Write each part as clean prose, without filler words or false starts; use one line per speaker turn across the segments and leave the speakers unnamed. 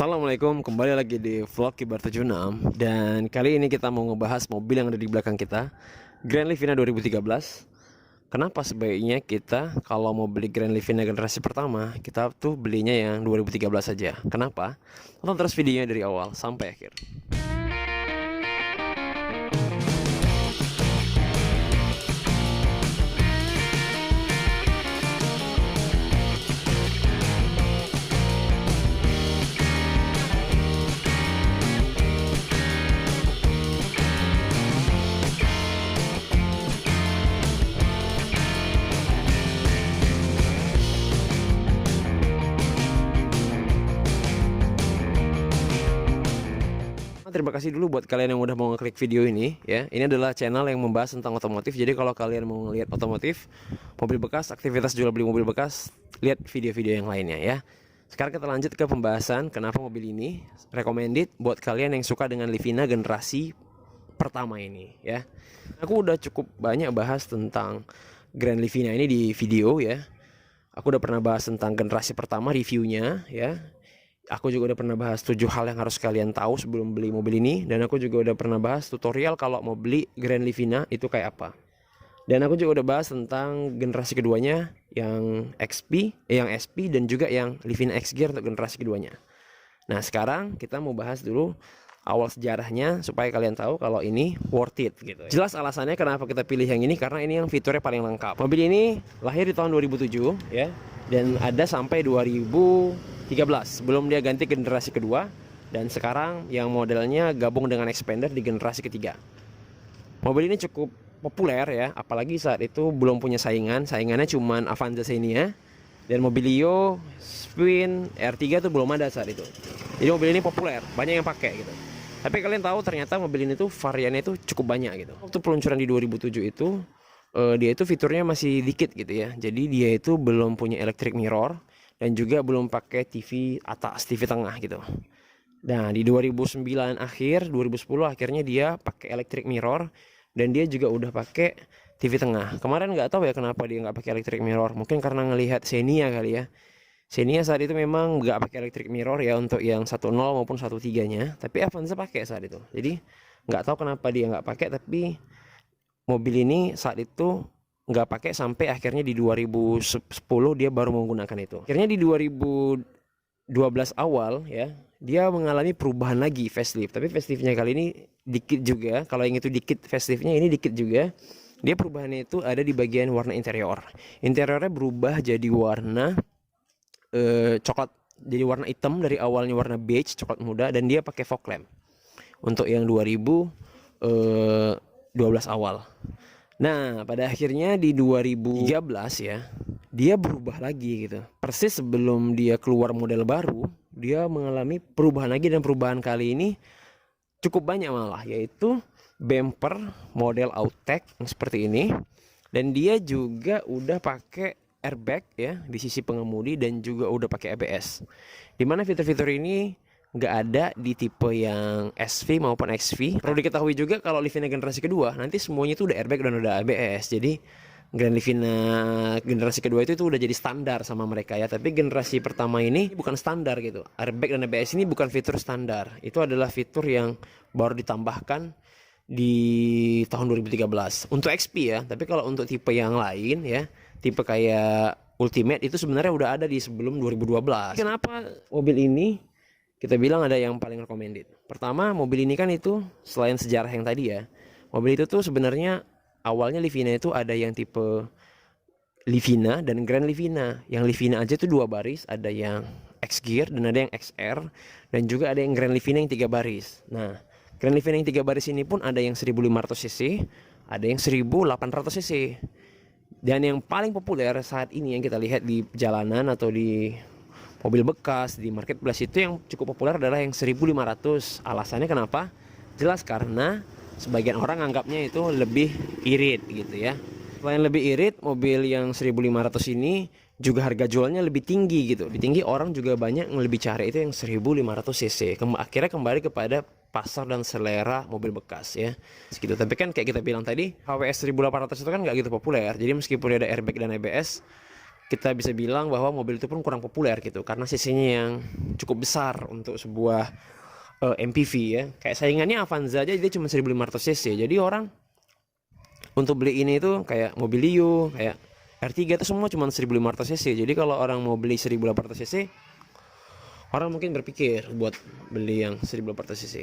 Assalamualaikum, kembali lagi di vlog Kibar 76. Dan kali ini kita mau ngebahas mobil yang ada di belakang kita, Grand Livina 2013. Kenapa sebaiknya kita kalau mau beli Grand Livina generasi pertama, kita tuh belinya yang 2013 saja. Kenapa? Tonton terus videonya dari awal sampai akhir. Terima kasih dulu buat kalian yang udah mau ngeklik video ini ya. Ini adalah channel yang membahas tentang otomotif. Jadi kalau kalian mau ngeliat otomotif, mobil bekas, aktivitas jual beli mobil bekas, lihat video-video yang lainnya ya. Sekarang kita lanjut ke pembahasan kenapa mobil ini recommended buat kalian yang suka dengan Livina generasi pertama ini ya. Aku udah cukup banyak bahas tentang Grand Livina ini di video ya. Aku udah pernah bahas tentang generasi pertama reviewnya ya. Aku juga udah pernah bahas 7 hal yang harus kalian tahu sebelum beli mobil ini. Dan aku juga udah pernah bahas tutorial kalau mau beli Grand Livina itu kayak apa. Dan aku juga udah bahas tentang generasi keduanya yang XP, yang SP dan juga yang Livina X Gear untuk generasi keduanya. Nah sekarang kita mau bahas dulu awal sejarahnya supaya kalian tahu kalau ini worth it gitu. Jelas alasannya kenapa kita pilih yang ini, karena ini yang fiturnya paling lengkap. Mobil ini lahir di tahun 2007 ya. Dan ada sampai 2013 sebelum dia ganti generasi kedua, dan sekarang yang modelnya gabung dengan expander di generasi ketiga. Mobil ini cukup populer ya, apalagi saat itu belum punya saingannya cuman Avanza Xenia dan Mobilio, Spin, R3 tuh belum ada saat itu. Jadi mobil ini populer, banyak yang pakai gitu. Tapi kalian tahu ternyata mobil ini tuh variannya itu cukup banyak gitu. Waktu peluncuran di 2007 itu dia itu fiturnya masih dikit gitu ya. Jadi dia itu belum punya electric mirror dan juga belum pakai TV atas, TV tengah gitu. Nah, di 2009 akhir, 2010 akhirnya dia pakai electric mirror dan dia juga udah pakai TV tengah. Kemarin nggak tahu ya kenapa dia nggak pakai electric mirror. Mungkin karena ngelihat Xenia kali ya. Xenia saat itu memang nggak pakai electric mirror ya untuk yang 10 maupun 13-nya. Tapi Avanza pakai saat itu. Jadi nggak tahu kenapa dia nggak pakai, tapi mobil ini saat itu nggak pakai sampai akhirnya di 2010 dia baru menggunakan itu. Akhirnya di 2012 awal ya, dia mengalami perubahan lagi facelift. Tapi faceliftnya kali ini dikit juga. Kalau yang itu dikit faceliftnya, ini dikit juga. Dia perubahannya itu ada di bagian warna interior. Interiornya berubah jadi warna coklat, jadi warna hitam dari awalnya warna beige coklat muda, dan dia pakai fog lamp untuk yang 2012 awal. Nah, pada akhirnya di 2013 ya, dia berubah lagi gitu. Persis sebelum dia keluar model baru, dia mengalami perubahan lagi, dan perubahan kali ini cukup banyak malah, yaitu bumper model Outtech yang seperti ini. Dan dia juga udah pakai airbag ya di sisi pengemudi, dan juga udah pakai ABS. Dimana fitur-fitur ini nggak ada di tipe yang SV maupun XV. Perlu diketahui juga kalau Livina generasi kedua nanti semuanya itu udah airbag dan udah ABS. Jadi Grand Livina generasi kedua itu udah jadi standar sama mereka ya. Tapi generasi pertama ini bukan standar gitu. Airbag dan ABS ini bukan fitur standar. Itu adalah fitur yang baru ditambahkan di tahun 2013 untuk XP ya. Tapi kalau untuk tipe yang lain ya, tipe kayak Ultimate itu sebenarnya udah ada di sebelum 2012. Kenapa mobil ini kita bilang ada yang paling recommended? Pertama, mobil ini kan itu selain sejarah yang tadi ya, mobil itu tuh sebenarnya awalnya Livina itu ada yang tipe Livina dan Grand Livina. Yang Livina aja tuh 2 baris, ada yang X Gear dan ada yang XR, dan juga ada yang Grand Livina yang 3 baris. Nah, Grand Livina yang 3 baris ini pun ada yang 1500 cc, ada yang 1800 cc. Dan yang paling populer saat ini yang kita lihat di jalanan atau di mobil bekas di marketplace itu yang cukup populer adalah yang 1500. Alasannya kenapa? Jelas karena sebagian orang anggapnya itu lebih irit gitu ya. Selain lebih irit, mobil yang 1500 ini juga harga jualnya lebih tinggi gitu. Lebih tinggi, orang juga banyak yang lebih cari itu yang 1500 cc. Akhirnya kembali kepada pasar dan selera mobil bekas ya. Segitu. Tapi kan kayak kita bilang tadi, HWS 1800 itu kan nggak gitu populer. Jadi meskipun ada airbag dan ABS, kita bisa bilang bahwa mobil itu pun kurang populer gitu karena cc-nya yang cukup besar untuk sebuah MPV ya. Kayak saingannya Avanza aja dia cuma 1500 cc. Jadi orang untuk beli ini itu kayak Mobilio, kayak R3 itu semua cuma 1500 cc. Jadi kalau orang mau beli 1800 cc, orang mungkin berpikir buat beli yang 1800 cc.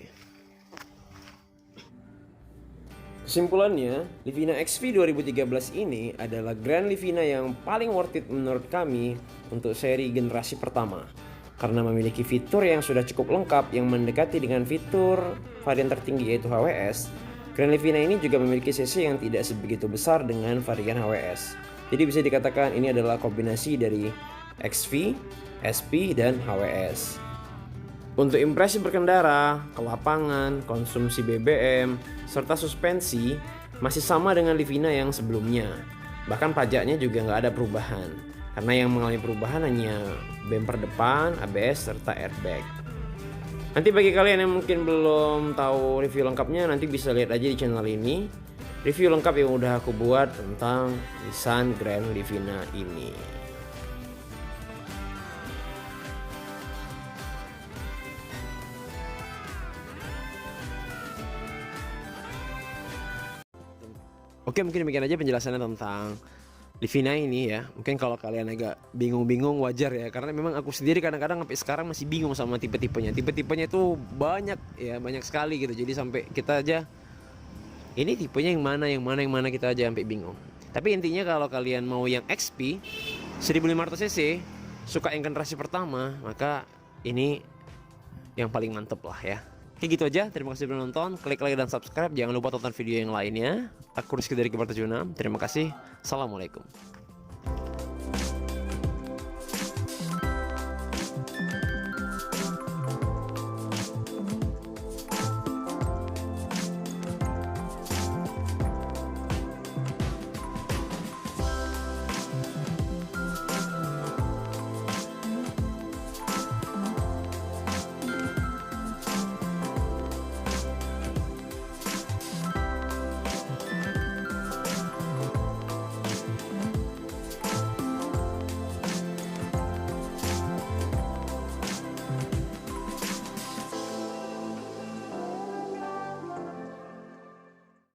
Kesimpulannya, Livina XV 2013 ini adalah Grand Livina yang paling worth it menurut kami untuk seri generasi pertama. Karena memiliki fitur yang sudah cukup lengkap yang mendekati dengan fitur varian tertinggi yaitu HWS, Grand Livina ini juga memiliki cc yang tidak sebegitu besar dengan varian HWS. Jadi bisa dikatakan ini adalah kombinasi dari XV, SP, dan HWS. Untuk impresi berkendara, kelapangan, konsumsi BBM, serta suspensi masih sama dengan Livina yang sebelumnya. Bahkan pajaknya juga nggak ada perubahan, karena yang mengalami perubahan hanya bumper depan, ABS, serta airbag. Nanti bagi kalian yang mungkin belum tahu review lengkapnya, nanti bisa lihat aja di channel ini. Review lengkap yang udah aku buat tentang Nissan Grand Livina ini. Oke, mungkin demikian aja penjelasannya tentang Livina ini ya. Mungkin kalau kalian agak bingung-bingung wajar ya, karena memang aku sendiri kadang-kadang sampai sekarang masih bingung sama tipe-tipenya. Tipe-tipenya itu banyak ya, banyak sekali gitu. Jadi sampai kita aja ini tipenya yang mana kita aja sampai bingung. Tapi intinya kalau kalian mau yang XP 1500 cc, suka yang generasi pertama, maka ini yang paling mantep lah ya. Kayak gitu aja, terima kasih sudah nonton, klik like dan subscribe, jangan lupa tonton video yang lainnya. Aku Rizky dari Kibar 76, terima kasih, assalamualaikum.